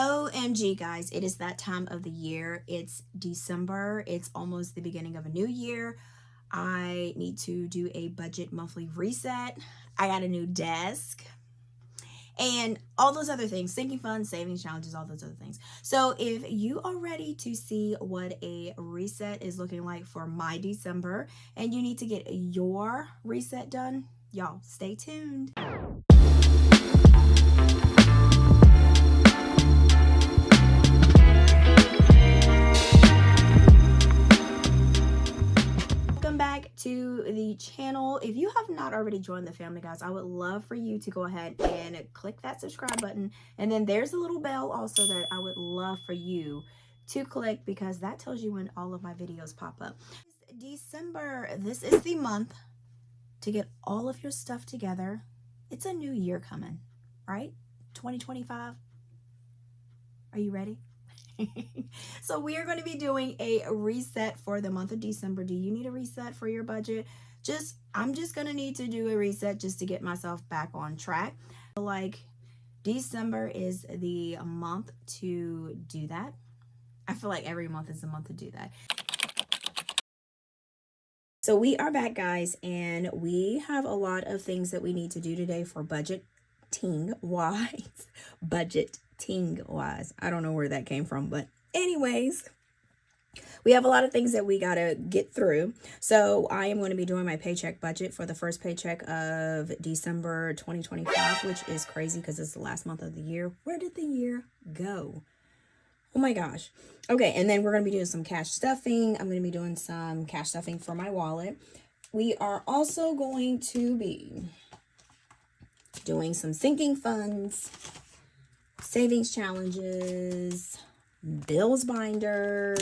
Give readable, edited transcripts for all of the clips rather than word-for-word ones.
OMG, guys, it is that time of the year. It's December. It's almost the beginning of a new year. I need to do a budget monthly reset. I got a new desk and all those other things, sinking funds, savings challenges, all those other things. So if you are ready to see what a reset is looking like for my December and you need to get your reset done, y'all stay tuned. Back to the channel. If you have not already joined the family, guys, I would love for you to go ahead and click that subscribe button, and then there's a little bell also that I would love for you to click, because that tells you when all of my videos pop up. December, this is the month to get all of your stuff together. It's a new year coming, right? 2025. Are you ready? So we are going to be doing a reset for the month of December. Do you need a reset for your budget? I'm just going to need to do a reset just to get myself back on track. Like, December is the month to do that. I feel like every month is the month to do that. So we are back, guys, and we have a lot of things that we need to do today for budgeting wise. Budgeting wise. I don't know where that came from, but anyways, we have a lot of things that we got to get through. So I am going to be doing my paycheck budget for the first paycheck of December 2025, which is crazy because it's the last month of the year. Where did the year go? Oh my gosh. Okay, and then we're going to be doing some cash stuffing. I'm going to be doing some cash stuffing for my wallet. We are also going to be doing some sinking funds, savings challenges, bills binder,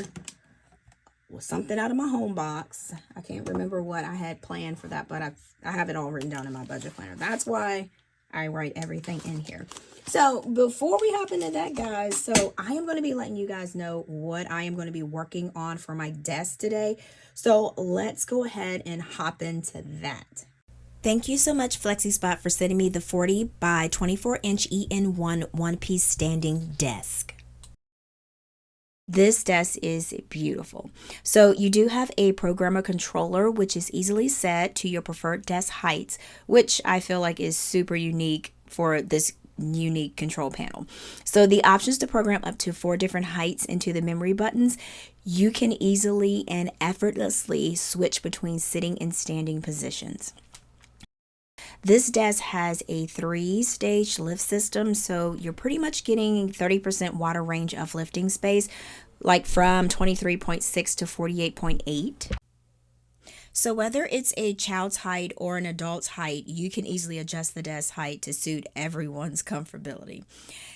something out of my home box. I can't remember what I had planned for that, but I have it all written down in my budget planner. That's why I write everything in here. So before we hop into that, guys, so I am going to be letting you guys know what I am going to be working on for my desk today. So let's go ahead and hop into that. Thank you so much, FlexiSpot, for sending me the 40 by 24 inch EN1 one-piece standing desk. This desk is beautiful. So you do have a programmer controller, which is easily set to your preferred desk heights, which I feel like is super unique for this unique control panel. So the options to program up to 4 different heights into the memory buttons. You can easily and effortlessly switch between sitting and standing positions. This desk has a 3-stage lift system, so you're pretty much getting 30% wider range of lifting space, like from 23.6 to 48.8. So whether it's a child's height or an adult's height, you can easily adjust the desk height to suit everyone's comfortability.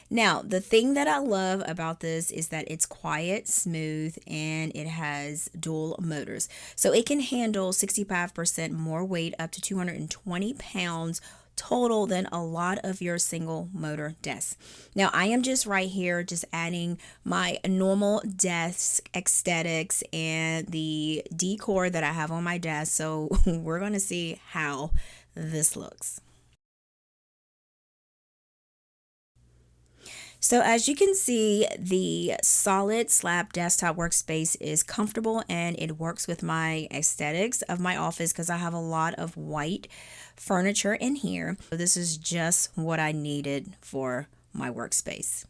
Now, the thing that I love about this is that it's quiet, smooth, and it has dual motors. So it can handle 65% more weight, up to 220 pounds total, than a lot of your single motor desks. Now, I am just right here just adding my normal desk aesthetics and the decor that I have on my desk. So we're going to see how this looks. So as you can see, the solid slab desktop workspace is comfortable and it works with my aesthetics of my office because I have a lot of white furniture in here. So this is just what I needed for my workspace.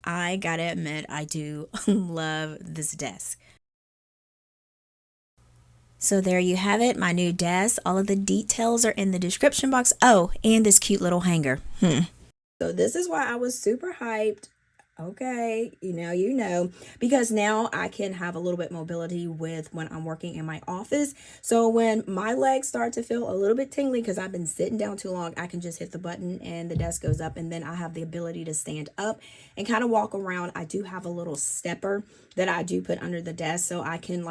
I gotta admit, I do love this desk. So there you have it, my new desk. All of the details are in the description box. Oh, and this cute little hanger. So this is why I was super hyped. Okay, you know, because now I can have a little bit mobility with when I'm working in my office. So when my legs start to feel a little bit tingly because I've been sitting down too long, I can just hit the button and the desk goes up, and then I have the ability to stand up and kind of walk around. I do have a little stepper that I do put under the desk so I can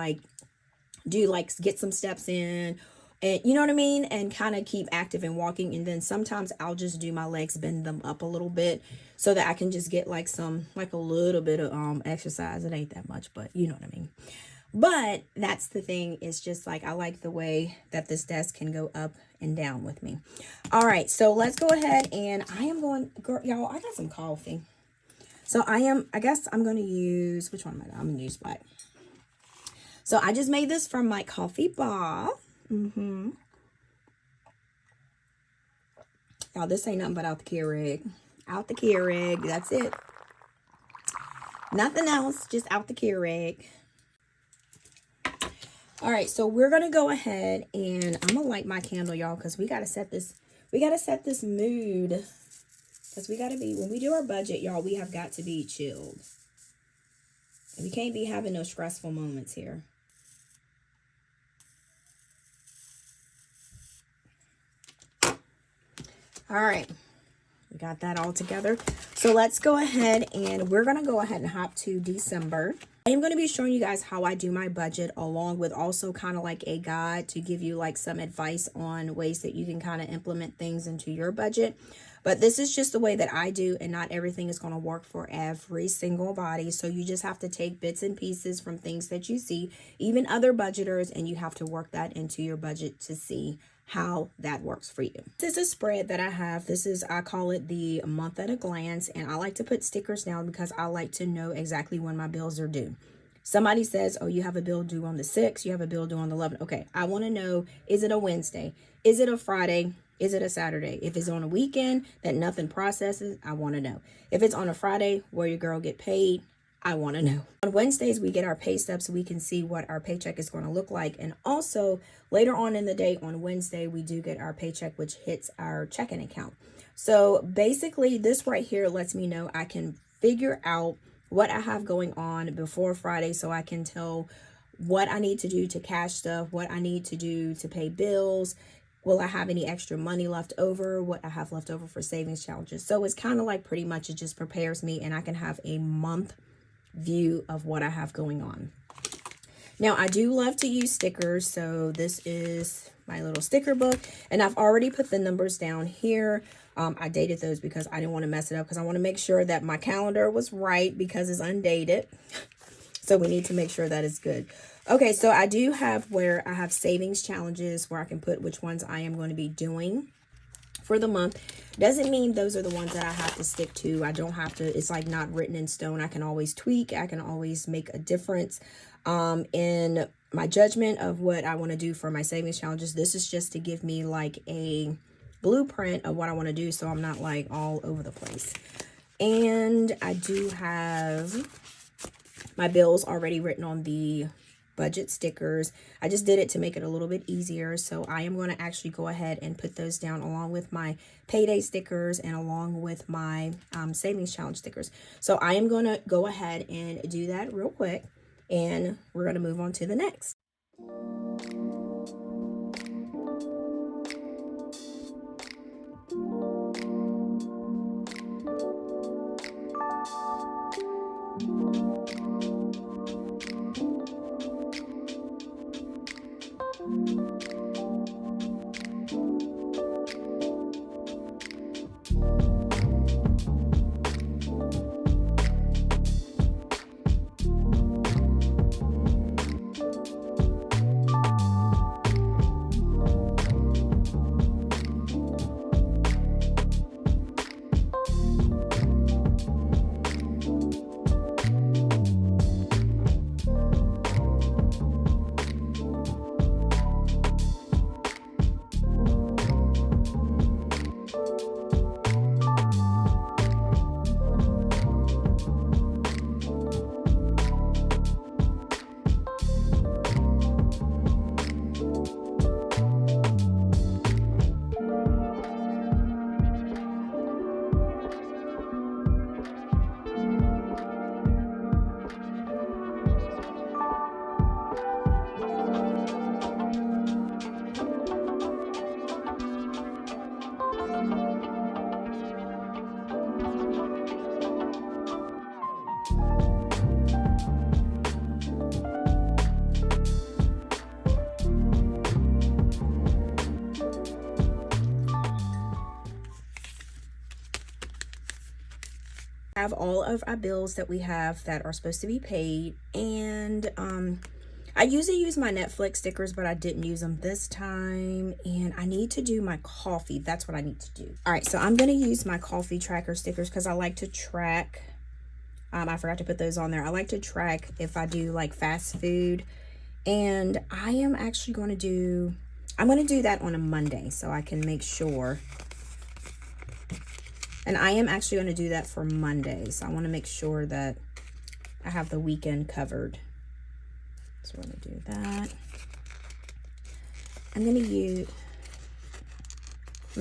get some steps in. And you know what I mean? And kind of keep active and walking. And then sometimes I'll just do my legs, bend them up a little bit so that I can just get a little bit of exercise. It ain't that much, but you know what I mean. But that's the thing, is just like, I like the way that this desk can go up and down with me. All right, so let's go ahead, and I am going, girl, y'all, I got some coffee. So I guess I'm going to use, which one am I going to use? Black. So I just made this from my coffee bar. Y'all, this ain't nothing but out the Keurig. Out the Keurig, that's it. Nothing else, just out the Keurig. All right, so we're gonna go ahead and I'm gonna light my candle, y'all, because we gotta set this mood. Because we gotta be, when we do our budget, y'all, we have got to be chilled. And we can't be having no stressful moments here. All right, we got that all together. So let's go ahead, and we're gonna go ahead and hop to December. I am going to be showing you guys how I do my budget, along with also kind of like a guide to give you like some advice on ways that you can kind of implement things into your budget. But this is just the way that I do, and not everything is going to work for every single body. So you just have to take bits and pieces from things that you see, even other budgeters, and you have to work that into your budget to see how that works for you. This is a spread that I have. I call it the month at a glance, and I like to put stickers down because I like to know exactly when my bills are due. Somebody says, oh, you have a bill due on the 6th, you have a bill due on the 11th. Okay, I want to know, is it a Wednesday? Is it a Friday? Is it a Saturday? If it's on a weekend that nothing processes, I want to know. If it's on a Friday where your girl get paid, I want to know. On Wednesdays, we get our pay stubs so we can see what our paycheck is going to look like. And also later on in the day on Wednesday, we do get our paycheck, which hits our checking account. So basically this right here lets me know I can figure out what I have going on before Friday, so I can tell what I need to do to cash stuff, what I need to do to pay bills. Will I have any extra money left over? What I have left over for savings challenges. So it's kind of like pretty much it just prepares me, and I can have a month view of what I have going on. Now, I do love to use stickers. So this is my little sticker book, and I've already put the numbers down here. I dated those because I didn't want to mess it up, because I want to make sure that my calendar was right because it's undated. So we need to make sure that it's good. Okay, so I do have where I have savings challenges where I can put which ones I am going to be doing for the month. Doesn't mean those are the ones that I have to stick to. I don't have to, it's like not written in stone. I can always tweak. I can always make a difference in my judgment of what I want to do for my savings challenges. This is just to give me like a blueprint of what I want to do, so I'm not like all over the place. And I do have my bills already written on the budget stickers. I just did it to make it a little bit easier. So I am going to actually go ahead and put those down along with my payday stickers and along with my savings challenge stickers. So I am going to go ahead and do that real quick, and we're going to move on to the next. Have all of our bills that we have that are supposed to be paid, and I usually use my Netflix stickers, but I didn't use them this time. And I need to do my coffee. That's what I need to do. All right, so I'm going to use my coffee tracker stickers because I like to track. I forgot to put those on there. I like to track if I do like fast food. And I am actually going to do, I'm going to do that on a Monday so I can make sure. And I am actually going to do that for Monday. So I want to make sure that I have the weekend covered. So we're going to do that. I'm going to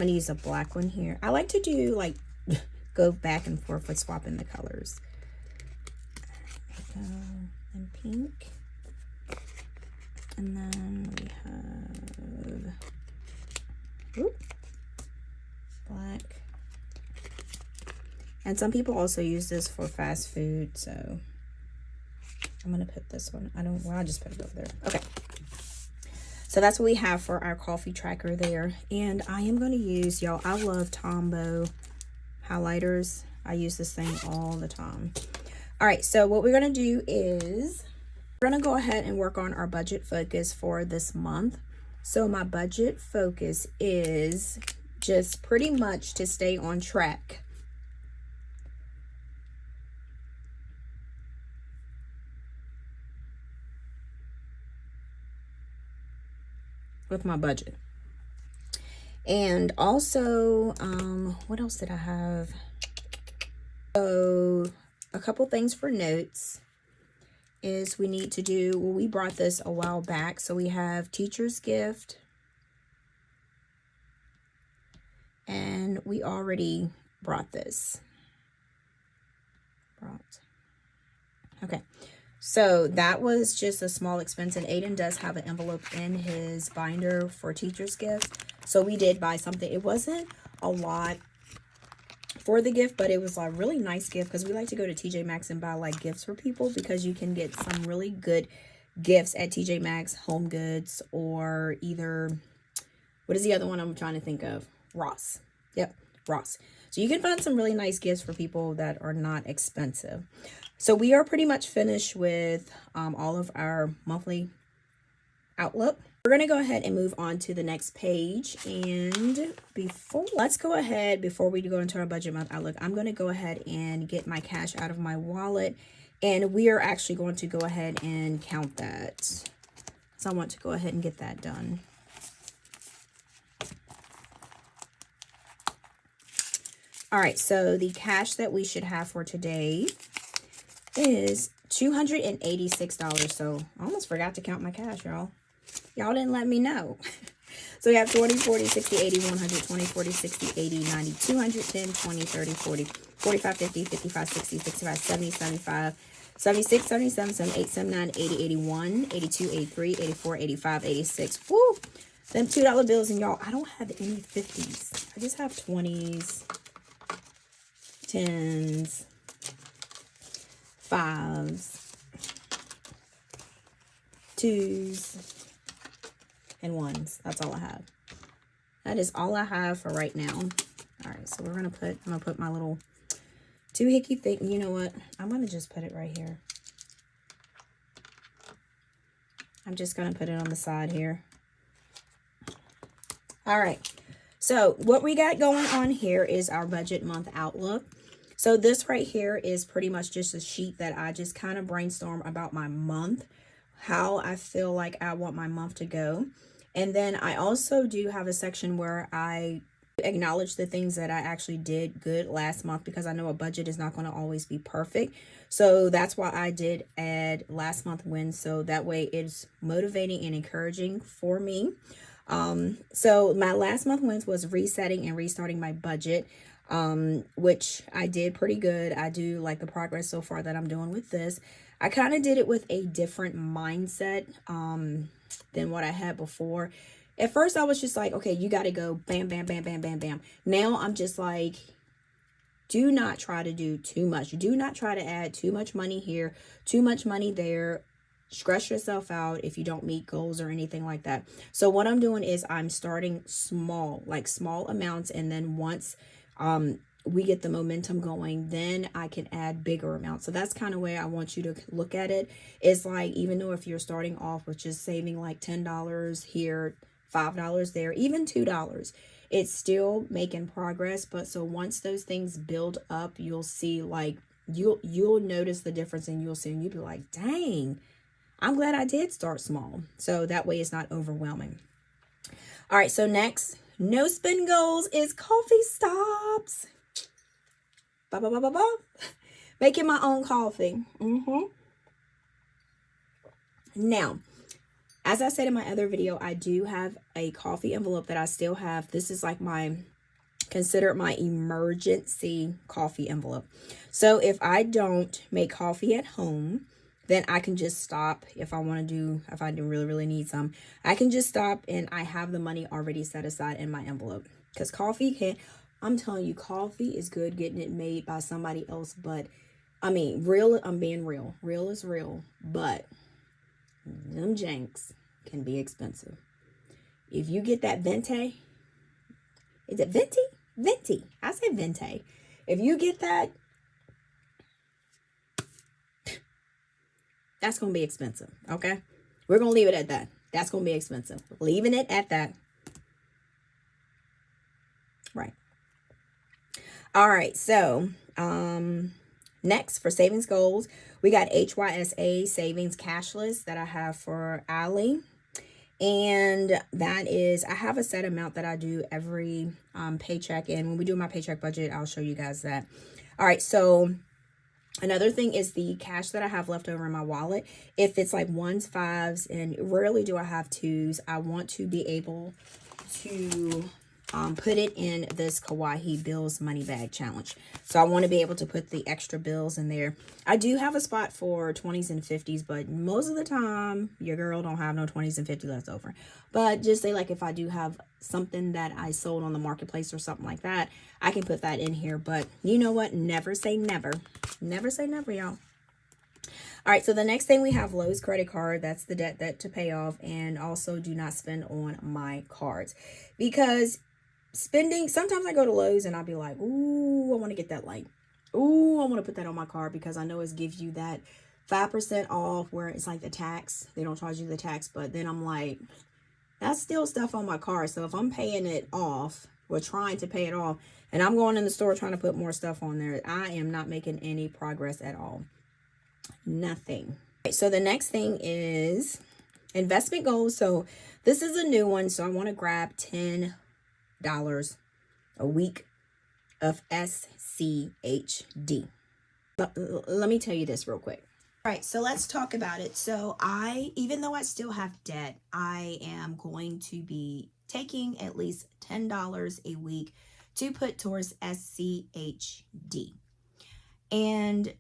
use a black one here. I like to do like, go back and forth with swapping the colors. There we go. And pink. And then we have, ooh, black. And some people also use this for fast food, so I'm gonna put this one. I'll just put it over there. Okay. So that's what we have for our coffee tracker there. And I am gonna use, y'all, I love Tombow highlighters. I use this thing all the time. All right, so what we're gonna do is we're gonna go ahead and work on our budget focus for this month. So my budget focus is just pretty much to stay on track with my budget. And also, what else did I have? So a couple things for notes is we need to do, well, we brought this a while back. So we have teacher's gift. And we already brought this. Okay. So that was just a small expense, and Aiden does have an envelope in his binder for teacher's gifts. So we did buy something. It wasn't a lot for the gift, but it was a really nice gift because we like to go to TJ Maxx and buy like gifts for people because you can get some really good gifts at TJ Maxx, Home Goods, or either, what is the other one I'm trying to think of? Ross. Yep, Ross. So you can find some really nice gifts for people that are not expensive. So we are pretty much finished with all of our monthly outlook. We're going to go ahead and move on to the next page. And let's go ahead, before we go into our budget month outlook, I'm going to go ahead and get my cash out of my wallet. And we are actually going to go ahead and count that. So I want to go ahead and get that done. All right, so the cash that we should have for today is $286. So I almost forgot to count my cash, y'all. Y'all didn't let me know. So we have 20, 40, 60, 80, 100, 20, 40, 60, 80, 90, 200, 10, 20, 30, 40, 45, 50, 55, 60, 65, 70, 75, 76, 77, 78, 79, 80, 81, 82, 83, 84, 85, 86. Woo! Them $2 bills, and y'all, I don't have any 50s. I just have 20s, 10s, 5s, 2s, and 1s. That's all I have. That is all I have for right now. All right, so I'm gonna put my little doohickey thing. You know what? I'm gonna just put it right here. I'm just gonna put it on the side here. All right. So what we got going on here is our budget month outlook. So this right here is pretty much just a sheet that I just kind of brainstorm about my month, how I feel like I want my month to go. And then I also do have a section where I acknowledge the things that I actually did good last month, because I know a budget is not going to always be perfect. So that's why I did add last month wins. So that way it's motivating and encouraging for me. So my last month wins was resetting and restarting my budget, which I did pretty good. I do like the progress so far that I'm doing with this. I kind of did it with a different mindset, than what I had before. At first I was just like, okay, you got to go bam, bam, bam, bam, bam, bam. Now I'm just like, do not try to do too much. Do not try to add too much money here, too much money there. Stress yourself out if you don't meet goals or anything like that. So what I'm doing is I'm starting small, like small amounts. And then once we get the momentum going, then I can add bigger amounts. So that's kind of way I want you to look at it. It's like, even though if you're starting off with just saving like $10 here, $5 there, even $2, it's still making progress. But so once those things build up, you'll see, like, you'll notice the difference, and you'll see, and you'll be like, dang, I'm glad I did start small. So that way it's not overwhelming. All right, so next, no spend goals is coffee stops. Ba, ba, ba, ba, ba. Making my own coffee. Now, as I said in my other video, I do have a coffee envelope that I still have. This is like considered my emergency coffee envelope. So if I don't make coffee at home, then I can just stop. If I do really, really need some, I can just stop, and I have the money already set aside in my envelope. Because I'm telling you, coffee is good getting it made by somebody else. But I mean, I'm being real. Real is real. But them janks can be expensive. If you get that venti, is it venti? Venti. I say venti. If you get that, that's going to be expensive. Okay. We're going to leave it at that. That's going to be expensive. Leaving it at that. Right. All right. So, next, for savings goals, we got HYSA savings cashless that I have for Allie. And that is, I have a set amount that I do every paycheck. And when we do my paycheck budget, I'll show you guys that. All right. So another thing is the cash that I have left over in my wallet. If it's like ones, fives, and rarely do I have twos, I want to be able to put it in this Kawaii Bills Money Bag Challenge. So I want to be able to put the extra bills in there. I do have a spot for 20s and 50s, but most of the time, your girl don't have no 20s and 50s left over. But just say, like, if I do have something that I sold on the marketplace or something like that, I can put that in here. But you know what? Never say never. Never say never, y'all. All right, so the next thing we have Lowe's credit card. That's the debt to pay off. And also do not spend on my cards. Because spending, sometimes I go to Lowe's and I'll be like, ooh, I want to get that light. Ooh, I want to put that on my card, because I know it gives you that 5% off where it's like the tax. They don't charge you the tax, but then I'm like, that's still stuff on my card. So if I'm paying it off, or trying to pay it off, and I'm going in the store trying to put more stuff on there, I am not making any progress at all. Nothing. Right, so the next thing is investment goals. So this is a new one. So I want to grab $10 a week of SCHD. Let me tell you this real quick. All right, so let's talk about it. So even though I still have debt, I am going to be taking at least $10 a week to put towards SCHD. And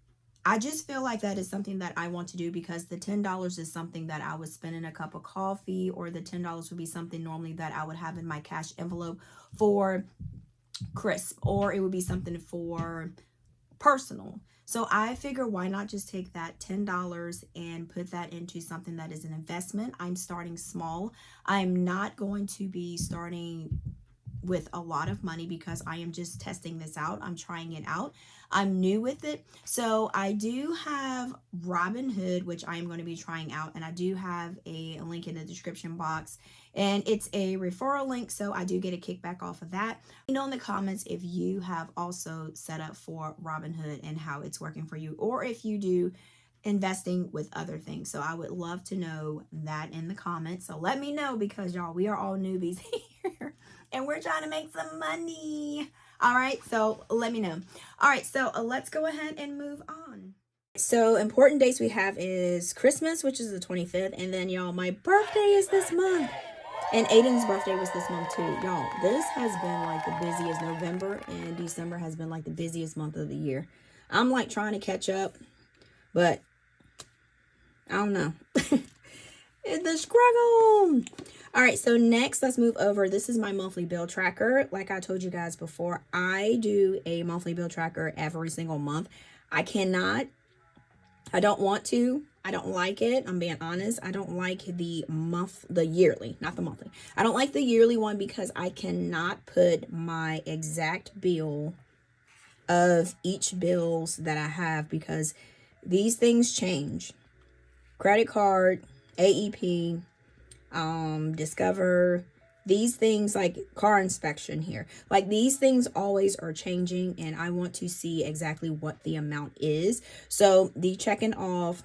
I just feel like that is something that I want to do, because the $10 is something that I would spend in a cup of coffee, or the $10 would be something normally that I would have in my cash envelope for crisp, or it would be something for personal. So I figure, why not just take that $10 and put that into something that is an investment? I'm starting small. I'm not going to be starting with a lot of money, because I am just testing this out. I'm trying it out. I'm new with it. So I do have Robinhood, which I am going to be trying out. And I do have a link in the description box. And it's a referral link, so I do get a kickback off of that. You know in the comments if you have also set up for Robinhood and how it's working for you, or if you do investing with other things. So I would love to know that in the comments. So let me know, because y'all, we are all newbies here and we're trying to make some money. All right, so let me know. All right, so let's go ahead and move on. So important dates we have is Christmas, which is the 25th, and then y'all, my birthday is this month. And Aiden's birthday was this month too. Y'all, this has been like the busiest. November and December has been like the busiest month of the year. I'm like trying to catch up, but I don't know. It's the struggle. All right, so next, let's move over. This is my monthly bill tracker. Like I told you guys before, I do a monthly bill tracker every single month. I don't want to. I don't like it. I'm being honest. I don't like the yearly, not the monthly. I don't like the yearly one, because I cannot put my exact bill of each bills that I have, because these things change. Credit card, AEP, Discover, these things, like car inspection here, like these things always are changing, and I want to see exactly what the amount is. So the checking off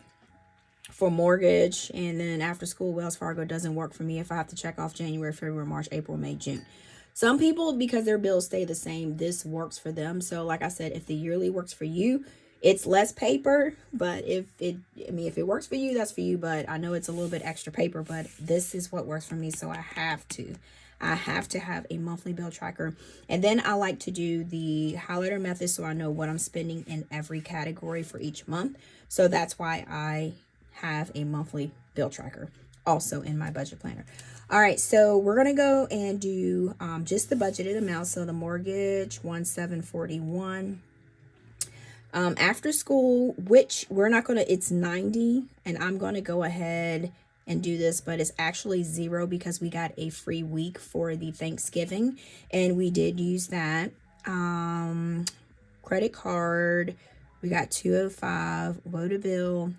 for mortgage and then after school Wells Fargo doesn't work for me if I have to check off January, February, March, April, May, June. Some people, because their bills stay the same, this works for them. So like I said, if the yearly works for you, it's less paper, but if it works for you, that's for you. But I know it's a little bit extra paper, but this is what works for me. So I have to have a monthly bill tracker. And then I like to do the highlighter method so I know what I'm spending in every category for each month. So that's why I have a monthly bill tracker also in my budget planner. All right, so we're gonna go and do just the budgeted amount. So the mortgage, 1,741. After school, which we're not gonna, it's 90, and I'm gonna go ahead and do this, but it's actually 0 because we got a free week for the Thanksgiving, and we did use that. Credit card, we got 205. Water bill,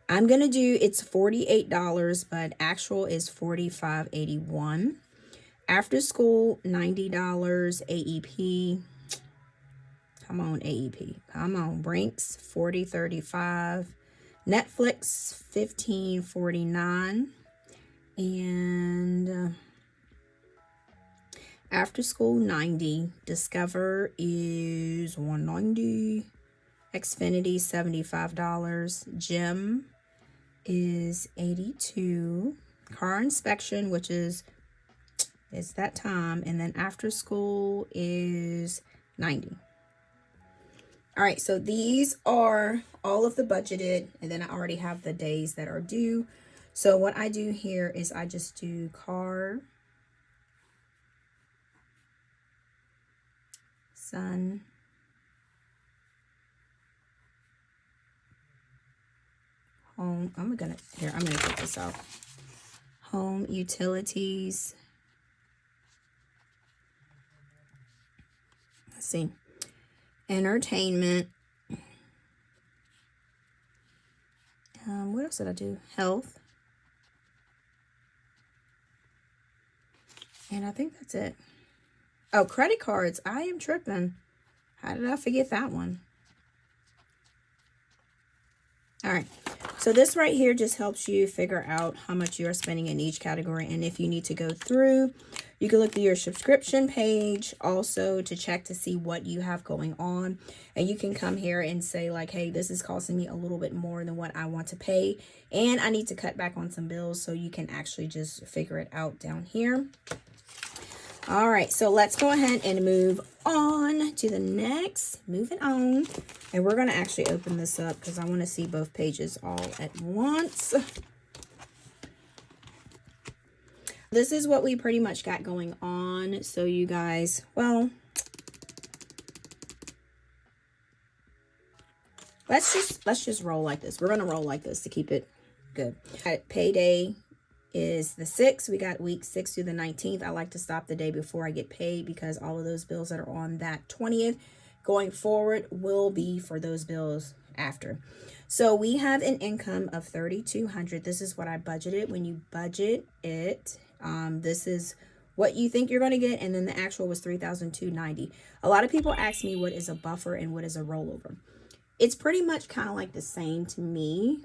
I'm gonna do, it's $48, but actual is $45.81. After school, $90. AEP, come on AEP, come on. Brinks, $40.35. Netflix, $15.49. And after school, $90. Discover is $190. Xfinity, $75. Gym is $82. Car inspection, which is it's that time, and then after school is $90. All right, so these are all of the budgeted, and then I already have the days that are due. So what I do here is I just do car, sun, home. I'm gonna take this out. Home, utilities. Let's see. Entertainment. What else did I do? Health. And I think that's it. Oh, credit cards. I am tripping. How did I forget that one? All right. So this right here just helps you figure out how much you're spending in each category. And if you need to go through, you can look through your subscription page also to check to see what you have going on. And you can come here and say like, hey, this is costing me a little bit more than what I want to pay, and I need to cut back on some bills. So you can actually just figure it out down here. All right, so let's go ahead and move on to the next. Moving on. And we're going to actually open this up because I want to see both pages all at once. This is what we pretty much got going on. So you guys, well, let's just roll like this. We're going to roll like this to keep it good. Payday is the 6th. We got week 6 through the 19th. I like to stop the day before I get paid because all of those bills that are on that 20th going forward will be for those bills after. So we have an income of $3,200. This is what I budgeted. When you budget it, this is what you think you're going to get, and then the actual was $3,290. A lot of people ask me what is a buffer and what is a rollover. It's pretty much kind of like the same to me.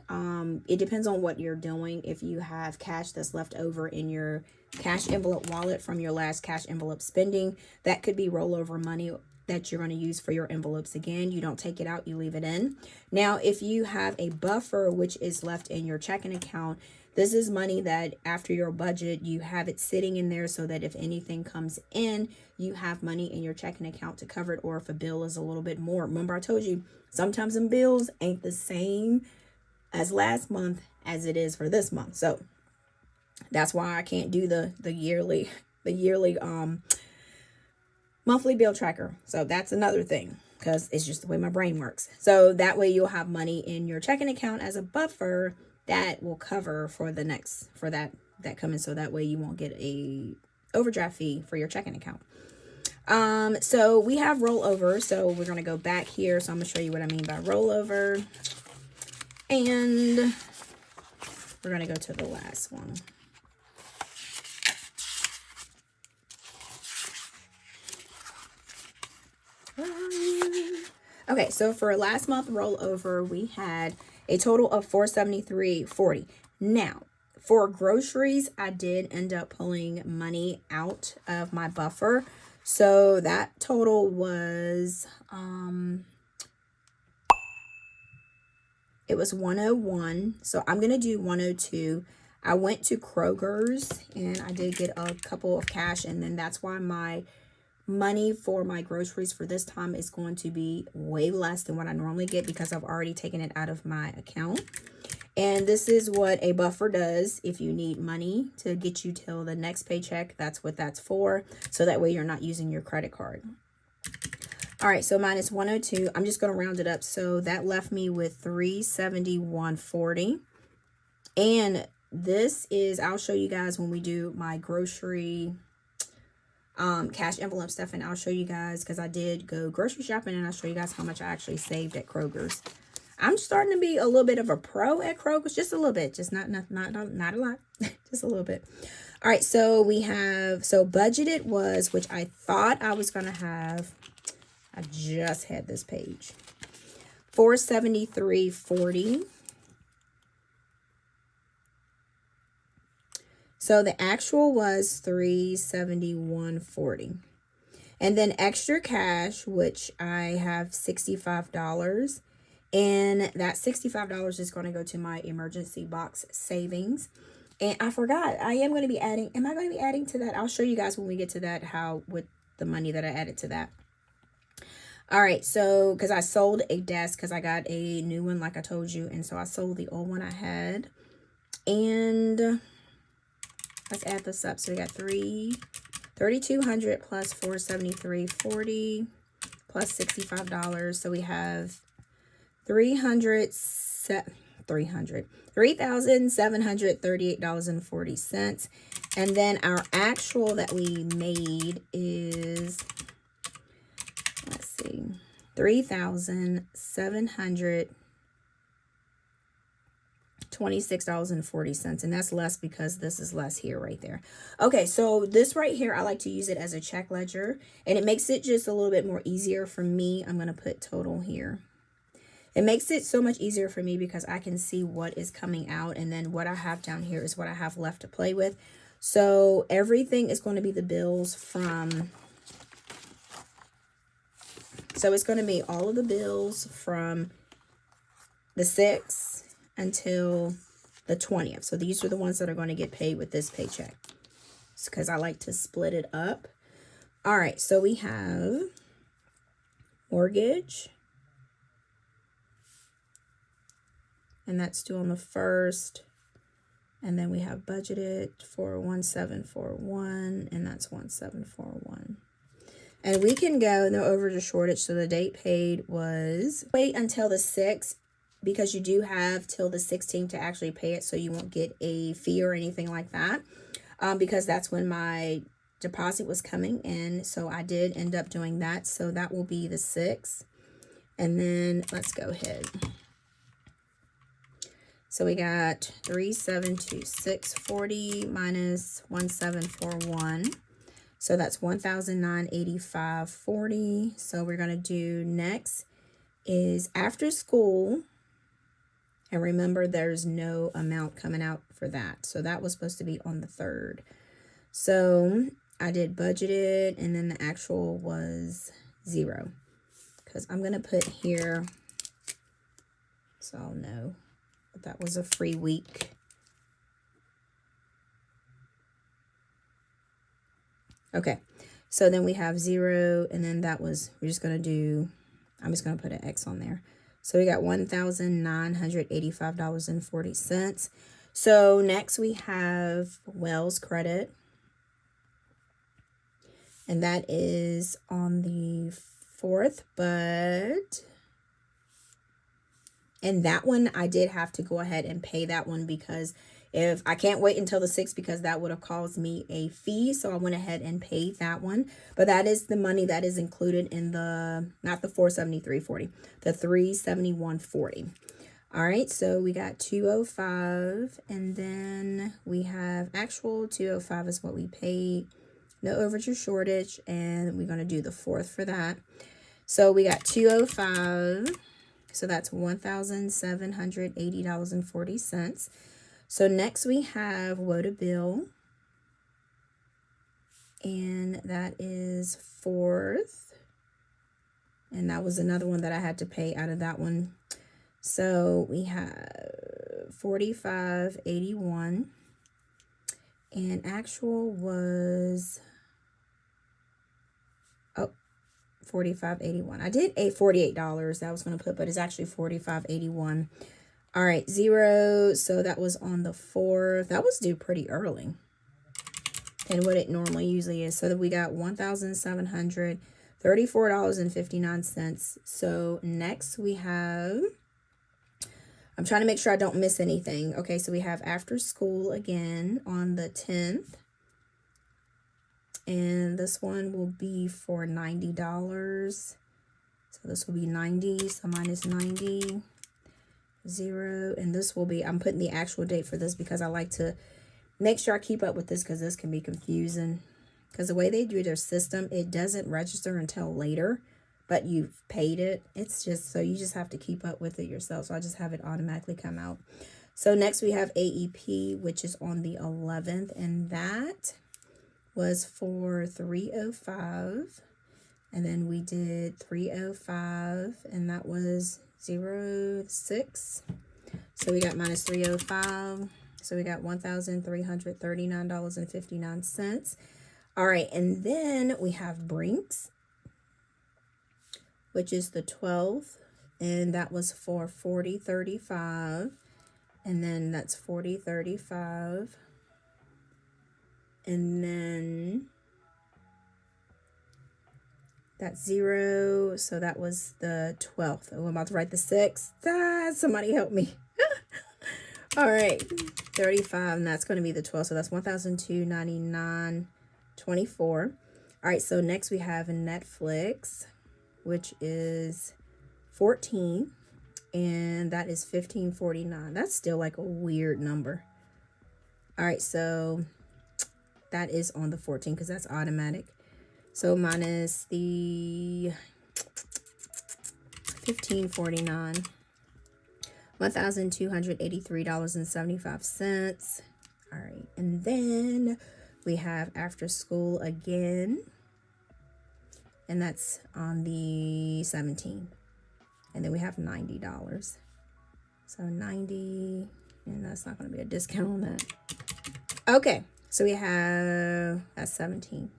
It depends on what you're doing. If you have cash that's left over in your cash envelope wallet from your last cash envelope spending, that could be rollover money that you're going to use for your envelopes again. You don't take it out, you leave it in. Now, if you have a buffer, which is left in your checking account, this is money that after your budget, you have it sitting in there so that if anything comes in, you have money in your checking account to cover it, or if a bill is a little bit more. Remember, I told you, sometimes some bills ain't the same as last month as it is for this month. So that's why I can't do the yearly monthly bill tracker. So that's another thing, because it's just the way my brain works. So that way you'll have money in your checking account as a buffer that will cover for the next, that coming. So that way you won't get a overdraft fee for your checking account. So we have rollover. So we're going to go back here. So I'm going to show you what I mean by rollover. And we're going to go to the last one. Okay, so for last month rollover, we had a total of $473.40. Now, for groceries, I did end up pulling money out of my buffer. So that total was it was 101. So I'm going to do 102. I went to Kroger's and I did get a couple of cash, and then that's why my money for my groceries for this time is going to be way less than what I normally get because I've already taken it out of my account. And this is what a buffer does. If you need money to get you till the next paycheck, that's what that's for. So that way you're not using your credit card. All right, so minus 102. I'm just going to round it up. So that left me with 371.40. And this is, I'll show you guys when we do my grocery cash envelope stuff, and I'll show you guys because I did go grocery shopping, and I'll show you guys how much I actually saved at Kroger's. I'm starting to be a little bit of a pro at Kroger's, just a little bit, just not a lot, just a little bit. All right, so we have, so budgeted was, which I thought I was going to have, I just had this page, $473.40. So the actual was $371.40. And then extra cash, which I have $65. And that $65 is going to go to my emergency box savings. And I forgot, I am going to be adding, am I going to be adding to that? I'll show you guys when we get to that, how with the money that I added to that. All right, so because I sold a desk because I got a new one like I told you. And so I sold the old one I had. And let's add this up. So we got $3,200 plus $473.40 plus $65. So we have $3,738.40. And then our actual that we made is, let's see, $3,726.40, and that's less because this is less here right there. Okay, so this right here, I like to use it as a check ledger, and it makes it just a little bit more easier for me. I'm going to put total here. It makes it so much easier for me because I can see what is coming out, and then what I have down here is what I have left to play with. So everything is going to be the bills from, so it's going to be all of the bills from the 6th until the 20th. So these are the ones that are going to get paid with this paycheck. It's because I like to split it up. All right, so we have mortgage. And that's due on the 1st. And then we have budgeted for 1741, and that's 1741. And we can go no overage or shortage. So the date paid was, wait until the 6th, because you do have till the 16th to actually pay it, so you won't get a fee or anything like that, because that's when my deposit was coming in. So I did end up doing that. So that will be the 6th. And then let's go ahead. So we got 3,726.40 minus 1,741. So that's 1,985.40. So we're going to do next is after school. And remember, there's no amount coming out for that. So that was supposed to be on the 3rd. So I did budgeted, and then the actual was 0. Because I'm going to put here, so I'll know that that was a free week. Okay, so then we have 0, and then that was, we're just going to do, I'm just going to put an X on there. So we got $1,985.40. So next we have Wells credit. And that is on the 4th, and that one I did have to go ahead and pay that one because If I can't wait until the 6th because that would have caused me a fee, so I went ahead and paid that one. But that is the money that is included in the, not the $473.40, the $371.40. All right, so we got $205, and then we have actual $205 is what we paid. No overage or shortage, and we're going to do the 4th for that. So we got $205, so that's $1,780.40. So next we have Woda Bill, and that is 4th, and that was another one that I had to pay out of that one. So we have $45.81, and actual was $45.81. I did $48 that I was going to put, but it's actually $45.81. All right, 0. So that was on the 4th. That was due pretty early than what it normally usually is. So that we got $1,734.59. So next we have, I'm trying to make sure I don't miss anything. Okay, so we have after school again on the 10th. And this one will be for $90. So this will be 90. So minus 90, 0. And this will be, I'm putting the actual date for this because I like to make sure I keep up with this because this can be confusing. Because the way they do their system, it doesn't register until later, but you've paid it. It's just, so you just have to keep up with it yourself. So I just have it automatically come out. So next we have AEP, which is on the 11th, and that was for $305, and then we did $305, and that was 0.6. So we got minus $305. So we got $1,339.59. All right, and then we have Brinks, which is the 12th, and that was for $40.35, and then that's $40.35. And then that's 0. So that was the 12th. Oh, I'm about to write the 6th. Somebody help me. All right. 35. And that's going to be the 12th. So that's $1,299.24. All right. So next we have Netflix, which is 14. And that is $15.49. That's still like a weird number. All right. So that is on the 14th because that's automatic. So minus the $15.49, $1,283.75. All right, and then we have after school again, and that's on the 17th. And then we have $90. So 90, and that's not going to be a discount on that. Okay. So we have, that's 17.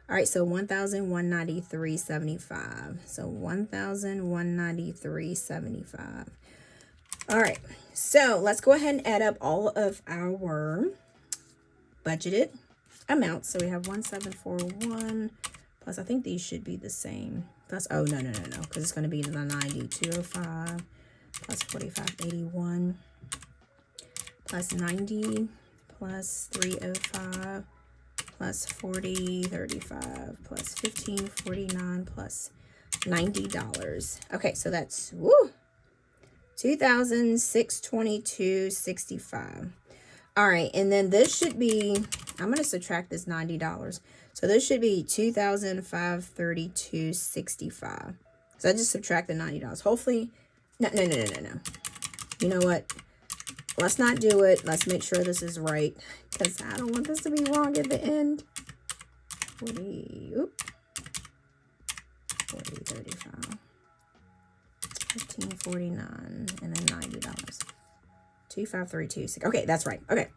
All right, so $1,193.75. So $1,193.75. All right, so let's go ahead and add up all of our budgeted amounts. So we have 1,741 plus, I think these should be the same. Plus, oh, no, because it's going to be the 90, 205 plus 45.81 plus 90 plus 305 plus 40.35 plus 15.49 plus $90. Okay, so that's $2,622.65. All right, and then this should be, I'm going to subtract this $90. So this should be $2,532.65. So I just subtract the $90. Hopefully, no. You know what? Let's not do it. Let's make sure this is right, because I don't want this to be wrong at the end. 35, 15.49, and then $90. 2,532.6. Okay, that's right. Okay,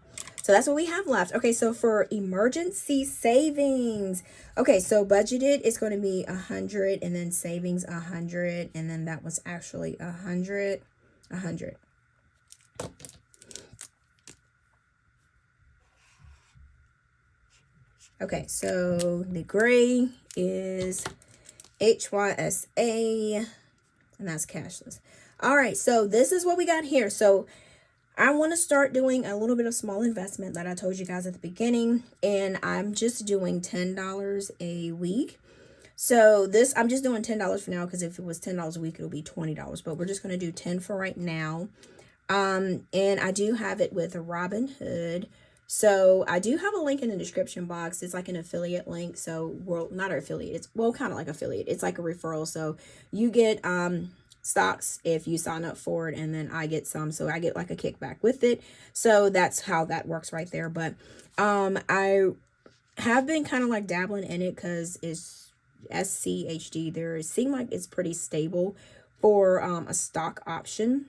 so that's what we have left. Okay, so for emergency savings, okay, so budgeted is going to be 100, and then savings 100, and then that was actually 100. Okay, so the gray is HYSA, and that's cashless. All right, so this is what we got here. So I want to start doing a little bit of small investment that I told you guys at the beginning, and I'm just doing $10 a week. So this, I'm just doing $10 for now, because if it was $10 a week, it'll be $20, but we're just going to do 10 for right now. And I do have it with Robinhood. So I do have a link in the description box. It's like an affiliate link. So, well, not an affiliate. It's, well, kind of like affiliate. It's like a referral. So you get stocks if you sign up for it, and then I get some. So I get like a kickback with it. So that's how that works right there. But I have been kind of like dabbling in it because it's SCHD. There, it seemed like it's pretty stable for a stock option.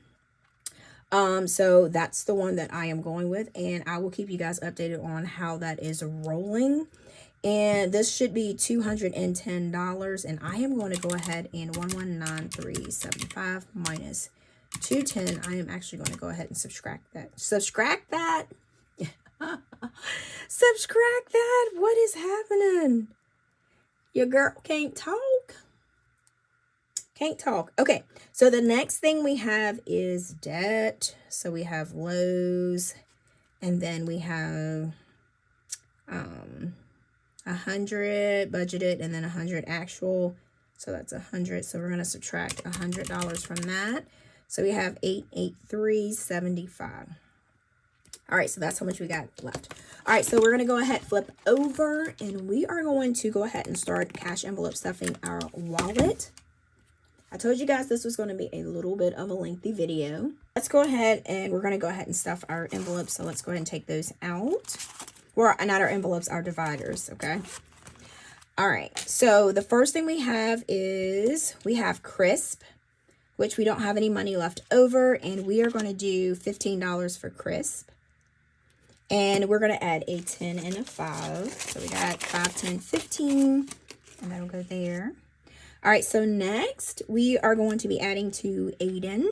So that's the one that I am going with, and I will keep you guys updated on how that is rolling. And this should be $210, and I am going to go ahead and 119,375 minus 210. I am actually going to go ahead and subtract that. Subtract that. Subtract that. What is happening? Your girl can't talk. Can't talk. Okay, so the next thing we have is debt. So we have Lowe's, and then we have 100 budgeted, and then 100 actual. So that's 100. So we're gonna subtract $100 from that. So we have 883.75. All right, so that's how much we got left. All right, so we're gonna go ahead, flip over, and we are going to go ahead and start cash envelope stuffing our wallet. I told you guys this was going to be a little bit of a lengthy video. Let's go ahead, and we're going to go ahead and stuff our envelopes. So let's go ahead and take those out. Well, not our envelopes, our dividers, okay? All right, so the first thing we have is we have Crisp, which we don't have any money left over, and we are going to do $15 for Crisp. And we're going to add a 10 and a 5. So we got 5, 10, 15, and that'll go there. All right, so next we are going to be adding to Aiden.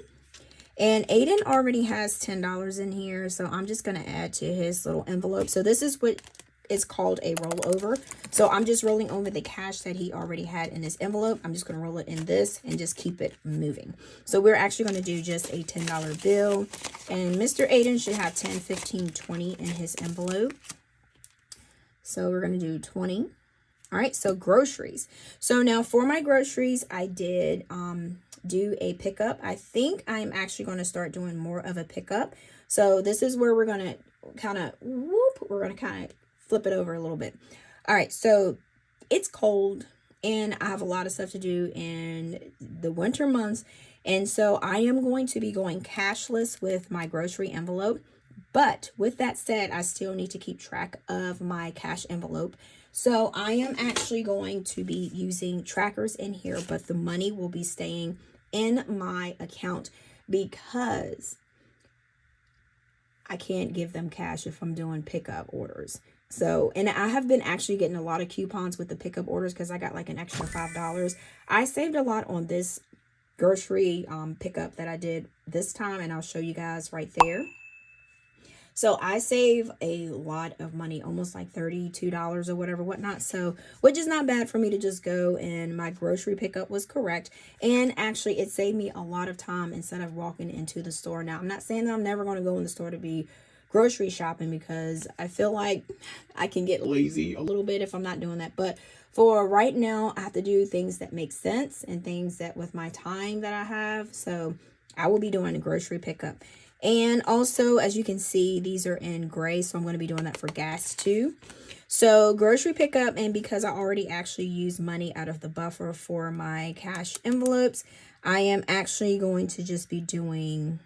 And Aiden already has $10 in here, so I'm just going to add to his little envelope. So this is what is called a rollover. So I'm just rolling over the cash that he already had in his envelope. I'm just going to roll it in this and just keep it moving. So we're actually going to do just a $10 bill. And Mr. Aiden should have 10, 15, 20 in his envelope. So we're going to do 20. All right, so groceries. So now for my groceries, I did do a pickup. I think I'm actually going to start doing more of a pickup. So this is where we're going to kind of, we're going to kind of flip it over a little bit. All right, so it's cold, and I have a lot of stuff to do in the winter months. And so I am going to be going cashless with my grocery envelope. But with that said, I still need to keep track of my cash envelope. So I am actually going to be using trackers in here, but the money will be staying in my account because I can't give them cash if I'm doing pickup orders. So, and I have been actually getting a lot of coupons with the pickup orders because I got like an extra $5. I saved a lot on this grocery pickup that I did this time, and I'll show you guys right there. So I save a lot of money, almost like $32 or whatever, whatnot. So, which is not bad for me to just go, and my grocery pickup was correct. And actually, it saved me a lot of time instead of walking into the store. Now, I'm not saying that I'm never going to go in the store to be grocery shopping, because I feel like I can get lazy a little bit if I'm not doing that. But for right now, I have to do things that make sense and things that with my time that I have. So I will be doing a grocery pickup. And also, as you can see, these are in gray, so I'm going to be doing that for gas too. So grocery pickup, and because I already actually used money out of the buffer for my cash envelopes, I am actually going to just be doing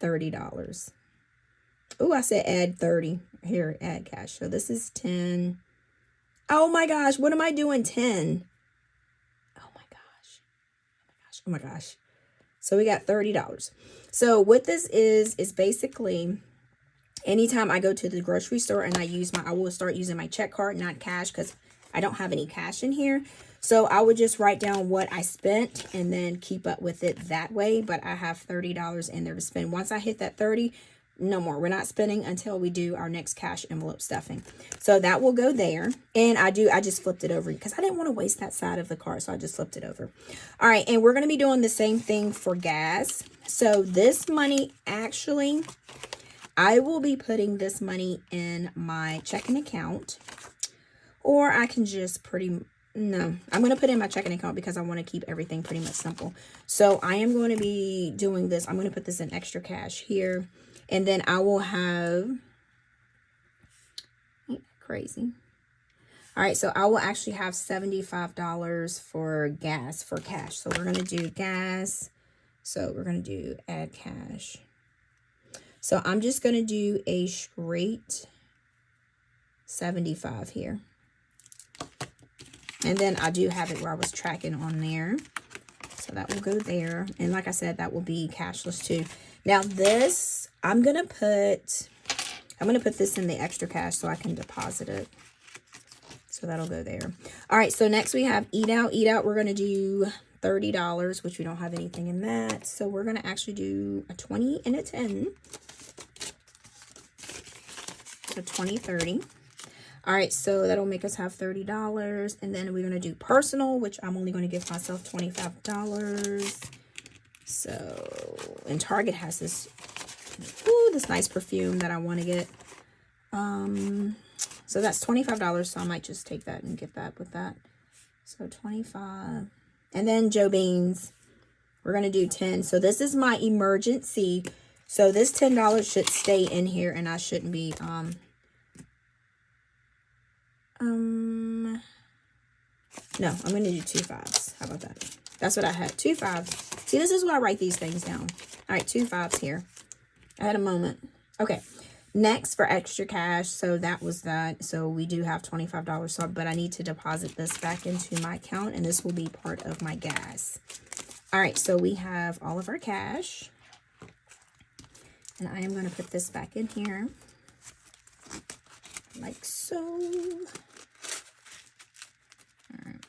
$30. Oh, I said add 30. Here, add cash. So this is 10. Oh my gosh, what am I doing? 10. Oh my gosh. Oh my gosh. So we got $30. So what this is basically anytime I go to the grocery store and I will start using my check card, not cash, because I don't have any cash in here. So I would just write down what I spent and then keep up with it that way. But I have $30 in there to spend. Once I hit that 30, no more. We're not spending until we do our next cash envelope stuffing. So that will go there. And I just flipped it over because I didn't want to waste that side of the card. So I just flipped it over. All right. And we're going to be doing the same thing for gas. So this money actually, I will be putting this money in my checking account, or I can just no, I'm going to put it in my checking account because I want to keep everything pretty much simple. So I am going to be doing this. I'm going to put this in extra cash here, and then I will have, crazy. All right, so I will actually have $75 for gas, for cash. So we're going to do gas. So we're going to do add cash. So I'm just going to do a straight 75 here. And then I do have it where I was tracking on there. So that will go there. And like I said, that will be cashless too. Now this, I'm going to put this in the extra cash so I can deposit it. So that'll go there. All right, so next we have eat out. Eat out, we're going to do $30, which we don't have anything in that. So we're going to actually do a 20 and a 10. So 20, 30. All right, so that'll make us have $30. And then we're going to do personal, which I'm only going to give myself $25. So, and Target has this, this nice perfume that I want to get. So that's $25. So I might just take that and get that with that. So 25. And then Joe Beans, we're going to do 10. So this is my emergency. So this $10 should stay in here, and I shouldn't be, no, I'm going to do 2 5s. How about that? That's what I had. 2 5s. See, this is why I write these things down. All right, 2 5s here. I had a moment. Okay. Next for extra cash. So that was that. So we do have $25. So, but I need to deposit this back into my account, and this will be part of my gas. All right. So we have all of our cash, and I am going to put this back in here like so. All right.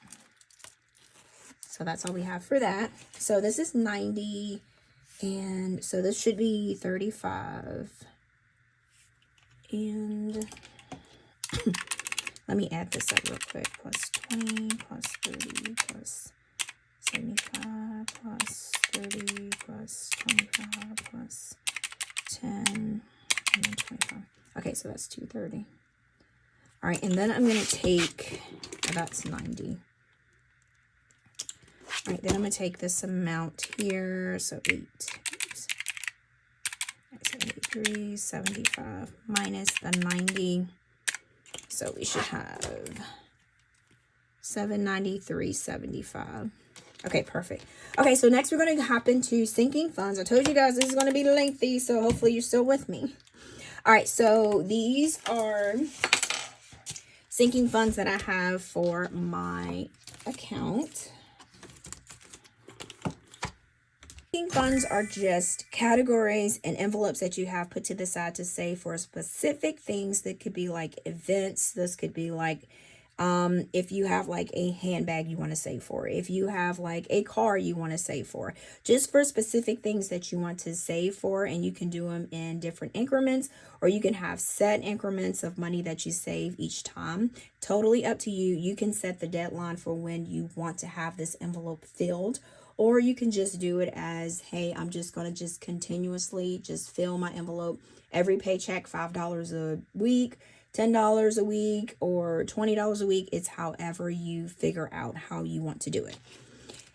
So that's all we have for that. So this is 90, and so this should be 35. And let me add this up real quick. Plus 20, plus 30, plus 75, plus 30, plus 25, plus 10, and then 25. Okay, so that's 230. All right, and then I'm going to take, that's 90. All right, then I'm going to take this amount here, so 8. 375 minus the 90. So we should have 793.75. Okay, perfect. Okay, so next we're going to hop into sinking funds. I told you guys this is going to be lengthy, so hopefully you're still with me. All right, so these are sinking funds that I have for my account. Sinking funds are just categories and envelopes that you have put to the side to save for specific things. That could be like events. This could be like if you have like a handbag you want to save for, if you have like a car you want to save for, just for specific things that you want to save for. And you can do them in different increments, or you can have set increments of money that you save each time. Totally up to you. You can set the deadline for when you want to have this envelope filled, or you can just do it as, hey, I'm just going to just continuously just fill my envelope every paycheck, $5 a week, $10 a week, or $20 a week. It's however you figure out how you want to do it.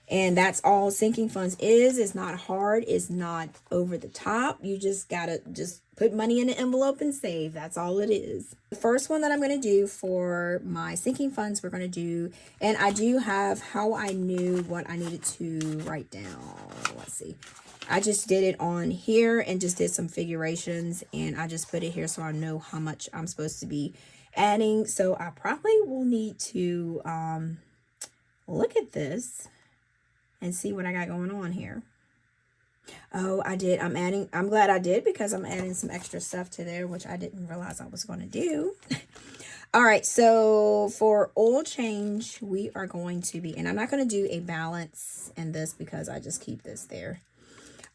And that's all sinking funds is. It's not hard. It's not over the top. You just got to just put money in an envelope and save. That's all it is. The first one that I'm going to do for my sinking funds, we're going to do, and I do have how I knew what I needed to write down. Let's see. I just did it on here and just did some figurations, and I just put it here so I know how much I'm supposed to be adding. So I probably will need to look at this and see what I got going on here. Oh, I did. I'm glad I did, because I'm adding some extra stuff to there, which I didn't realize I was going to do. All right. So for oil change, we are going to be, and I'm not going to do a balance in this because I just keep this there.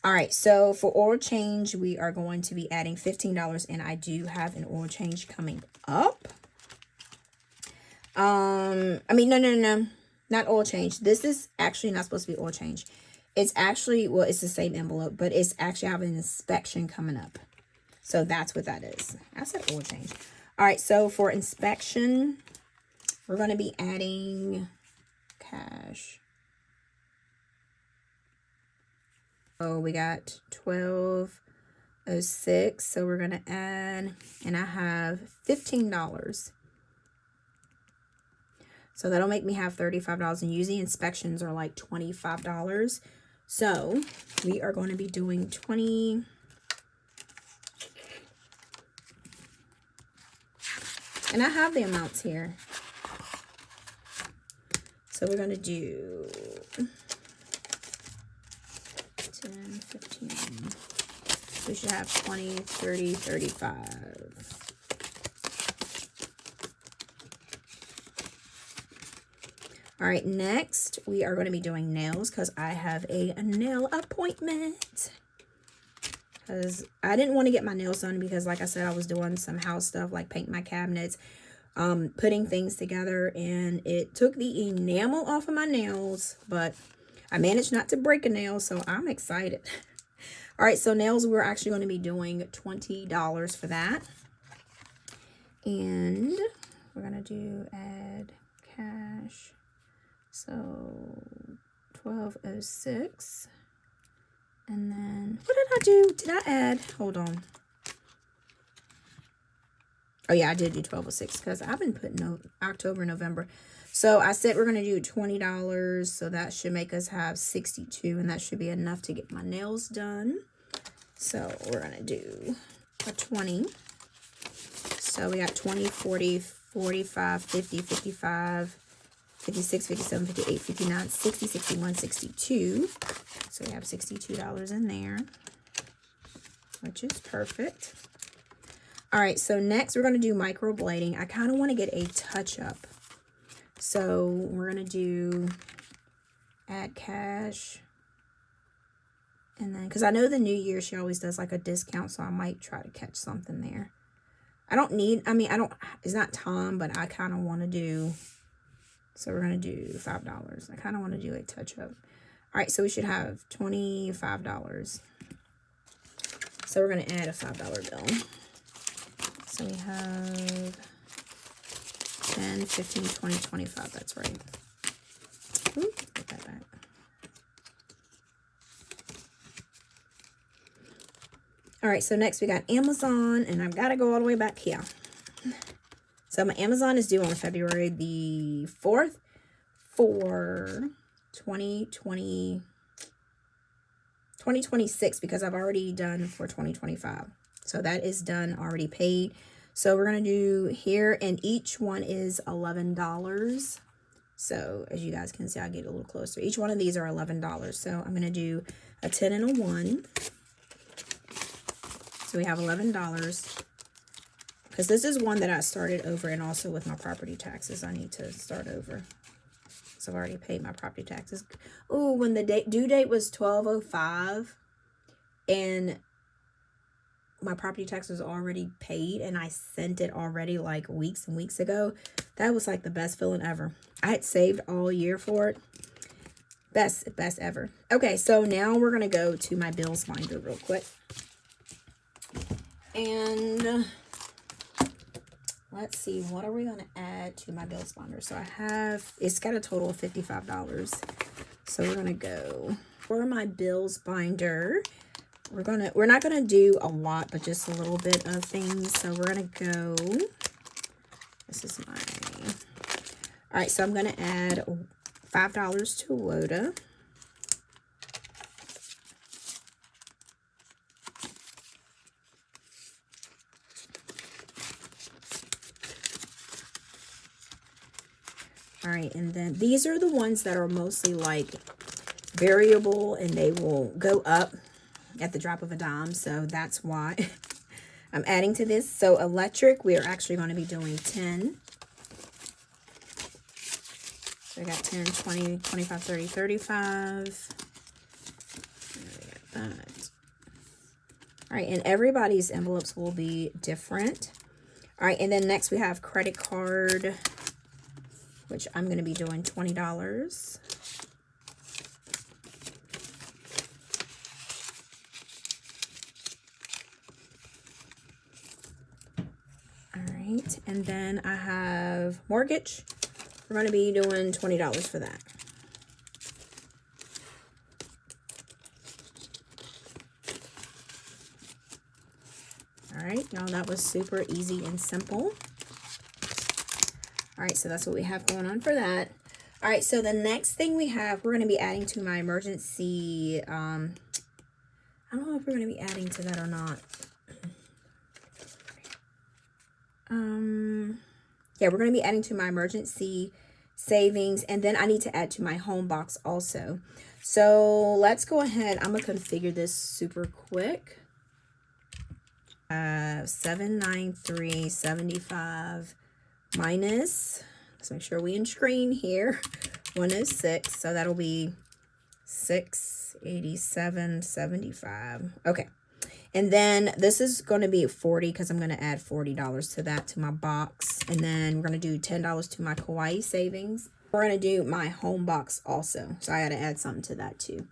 All right. So for oil change, we are going to be adding $15, and I do have an oil change coming up. No, not oil change. This is actually not supposed to be oil change. It's actually, well, it's the same envelope, but it's actually having an inspection coming up. So that's what that is. I said oil change. All right, so for inspection, we're going to be adding cash. Oh, we got $12.06. So we're going to add, and I have $15. So that'll make me have $35. And usually inspections are like $25. So we are going to be doing 20. And I have the amounts here. So we're going to do 10, 15. We should have 20, 30, 35. All right, next we are going to be doing nails because I have a nail appointment. Because I didn't want to get my nails done because, like I said, I was doing some house stuff like painting my cabinets, putting things together, and it took the enamel off of my nails, but I managed not to break a nail, so I'm excited. All right, so nails, we're actually going to be doing $20 for that. And we're going to do add cash. So $12.06. And then, what did I do? Did I add? Hold on. Oh, yeah, I did do $12.06 because I've been putting October, November. So I said we're going to do $20. So that should make us have $62. And that should be enough to get my nails done. So we're going to do a 20. So we got 20, 40, 45, 50, 55, 56, 57, 58, 59, 60, 61, 62. So we have $62 in there, which is perfect. All right, so next we're going to do microblading. I kind of want to get a touch-up. So we're going to do add cash. And then, because I know the New Year, she always does like a discount, so I might try to catch something there. It's not Tom, but I kind of want to do, so we're going to do $5. I kind of want to do a touch-up. All right, so we should have $25. So we're going to add a $5 bill. So we have 10, 15, 20, 25. That's right. Ooh, put that back. All right, so next we got Amazon, and I've got to go all the way back here. So my Amazon is due on February the 4th for 2026 because I've already done for 2025. So that is done, already paid. So we're going to do here, and each one is $11. So as you guys can see, I'll get a little closer. Each one of these are $11. So I'm going to do a 10 and a 1. So we have $11. Because this is one that I started over, and also with my property taxes, I need to start over. So I've already paid my property taxes. Oh, when the due date was 12/05, and my property tax was already paid, and I sent it already like weeks and weeks ago. That was like the best feeling ever. I had saved all year for it. Best ever. Okay, so now we're gonna go to my bills binder real quick. And let's see, what are we going to add to my bills binder? So it's got a total of $55. So we're going to go for my bills binder. We're not going to do a lot, but just a little bit of things. So we're going to go, this is my, all right, so I'm going to add $5 to WODA. All right, and then these are the ones that are mostly like variable, and they will go up at the drop of a dime. So that's why I'm adding to this. So electric, we are actually going to be doing 10. So I got 10, 20, 25, 30, 35. There we got that. All right, and everybody's envelopes will be different. All right, and then next we have credit card, which I'm going to be doing $20. right, and then I have mortgage. We're going to be doing $20 for that. All right, now that was super easy and simple. All right, so that's what we have going on for that. All right, so the next thing we have, we're going to be adding to my emergency, I don't know if we're going to be adding to that or not. Yeah, we're going to be adding to my emergency savings, and then I need to add to my home box also. So let's go ahead. I'm going to configure this super quick. 793.75 minus, let's make sure we in screen here, 106. So that'll be 687.75. Okay. And then this is going to be 40 because I'm going to add $40 to that, to my box. And then we're going to do $10 to my Kauai savings. We're going to do my home box also. So I got to add something to that too.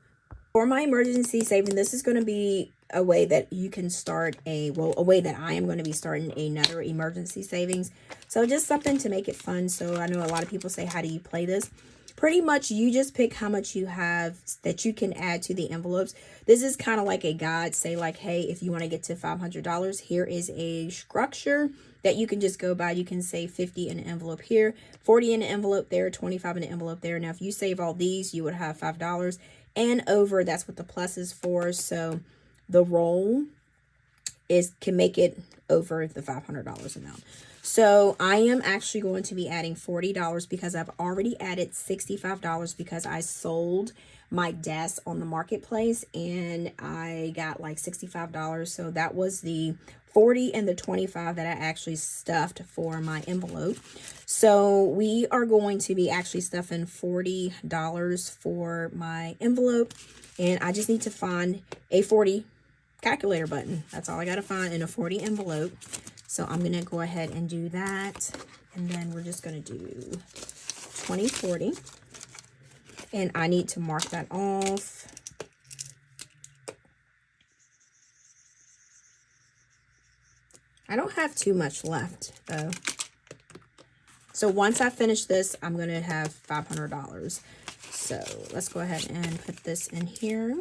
For my emergency saving, this is going to be a way that you can start a way that I am going to be starting another emergency savings. So just something to make it fun. So I know a lot of people say, how do you play this? Pretty much you just pick how much you have that you can add to the envelopes. This is kind of like a guide. Say like, hey, if you want to get to $500, here is a structure that you can just go by. You can save 50 in an envelope here, 40 in an envelope there, 25 in an envelope there. Now, if you save all these, you would have $5 and over. That's what the plus is for. So the roll can make it over the $500 amount. So I am actually going to be adding $40 because I've already added $65 because I sold my desk on the marketplace and I got like $65. So that was the 40 and the 25 that I actually stuffed for my envelope. So we are going to be actually stuffing $40 for my envelope, and I just need to find a 40 calculator button. That's all I got to find in a 40 envelope. So I'm going to go ahead and do that. And then we're just going to do 2040. And I need to mark that off. I don't have too much left though. So once I finish this, I'm going to have $500. So let's go ahead and put this in here.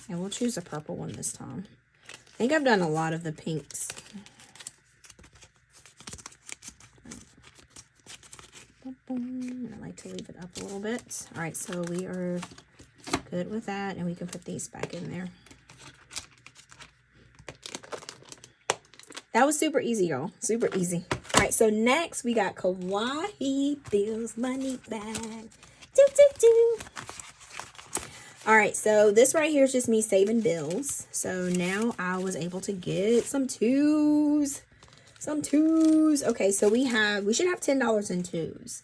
And we'll choose a purple one this time. I think I've done a lot of the pinks. And I like to leave it up a little bit. All right, so we are good with that. And we can put these back in there. That was super easy, y'all. Super easy. All right, so next we got Kauai Bills Money Bag. All right, so this right here is just me saving bills. So now I was able to get some twos. Okay, so we should have $10 in twos.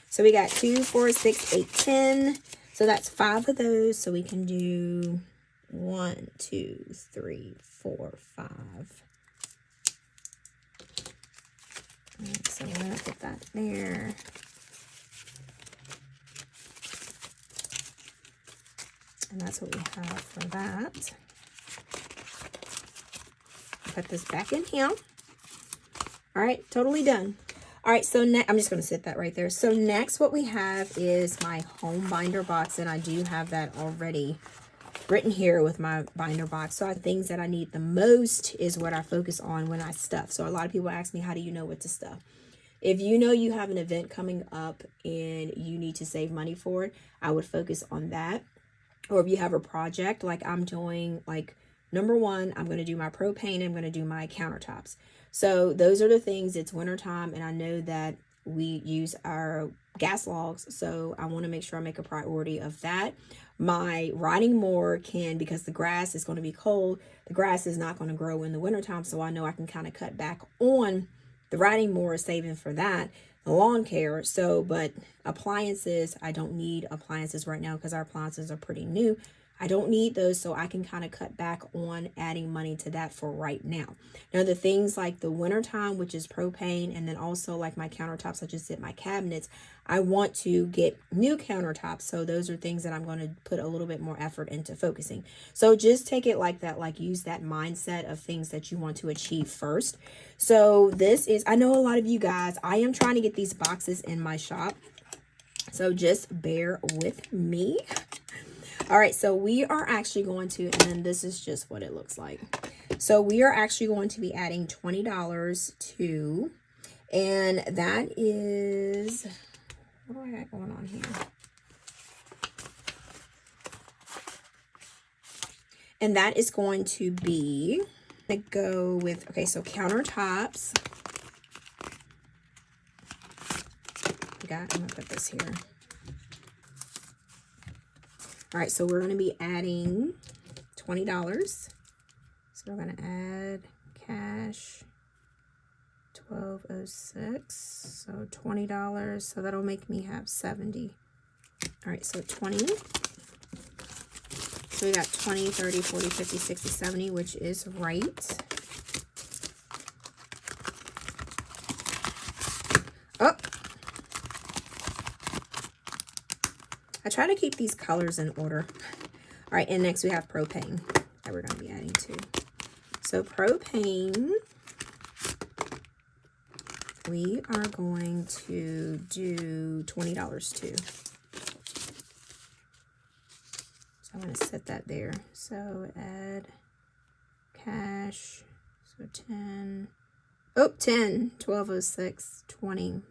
So we got 2, 4, 6, 8, 10. So that's 5 of those. So we can do 1, 2, 3, 4, 5. All right, so we're gonna put that there. And that's what we have for that. Put this back in here. All right, totally done. All right, so next, I'm just going to sit that right there. So next what we have is my home binder box, and I do have that already written here with my binder box. So things that I need the most is what I focus on when I stuff. So a lot of people ask me, how do you know what to stuff? If you know you have an event coming up and you need to save money for it, I would focus on that. Or if you have a project like I'm doing, like number one, I'm going to do my propane, I'm going to do my countertops. So those are the things. It's wintertime and I know that we use our gas logs. So I want to make sure I make a priority of that. My riding mower because the grass is going to be cold, the grass is not going to grow in the wintertime. So I know I can kind of cut back on the riding mower, saving for that. The lawn care. So, but appliances, I don't need appliances right now because our appliances are pretty new. I don't need those, so I can kind of cut back on adding money to that for right now. Now, the things like the wintertime, which is propane, and then also like my countertops, I just did my cabinets. I want to get new countertops, so those are things that I'm going to put a little bit more effort into focusing. So just take it like that, like use that mindset of things that you want to achieve first. So this is, I know a lot of you guys, I am trying to get these boxes in my shop, so just bear with me. All right, so we are actually going to, and then this is just what it looks like. So we are actually going to be adding $20 to, and that is, what do I got going on here? And that is going to be, I go with, okay, so countertops. I'm gonna put this here. All right, so we're going to be adding $20. So we're going to add cash, $12.06. So $20. So that'll make me have 70. All right, so 20. So we got 20, 30, 40, 50, 60, 70, which is right. Oh. I try to keep these colors in order. All right, and next we have propane that we're going to be adding to. So propane, we are going to do $20 too. So I'm going to set that there. So add cash, so 10, oh, 10, 12.06, 20.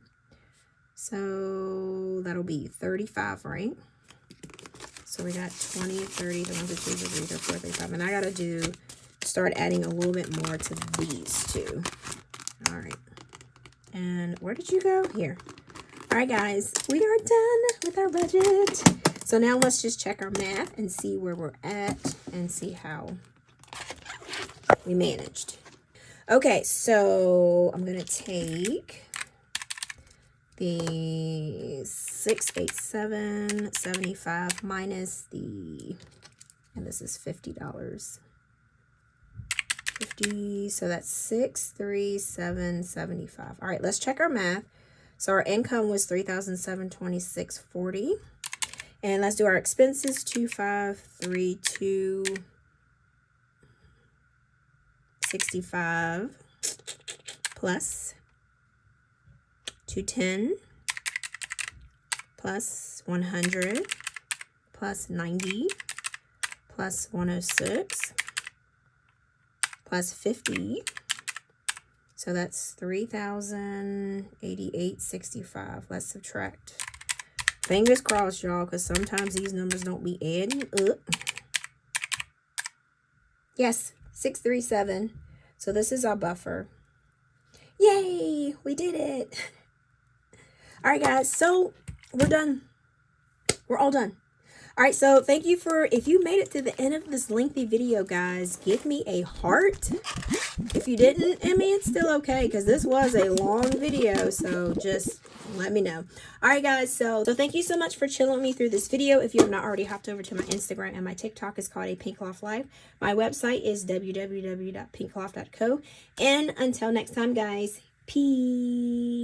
So that'll be 35, right? So we got 20, 30, the 1, 2, 3, 4, 35. And I got to start adding a little bit more to these two. All right. And where did you go? Here. All right, guys, we are done with our budget. So now let's just check our math and see where we're at and see how we managed. Okay, so I'm going to take the 687.75 minus the, and this is $50. 50, so that's 637.75. All right, let's check our math. So our income was $3,726.40, and let's do our expenses. 2,532.65 plus 210 plus 100 plus 90 plus 106 plus 50. So that's 3,088.65. Let's subtract. Fingers crossed, y'all, because sometimes these numbers don't be adding up. Yes, 637. So this is our buffer. Yay, we did it. All right, guys, so we're done. We're all done. All right, so thank you for, if you made it to the end of this lengthy video, guys, give me a heart. If you didn't, I mean, it's still okay because this was a long video, so just let me know. All right, guys, so thank you so much for chilling with me through this video. If you have not already hopped over to my Instagram and my TikTok is called APinkeClothlife. My website is www.pinkcloth.co. And until next time, guys, peace.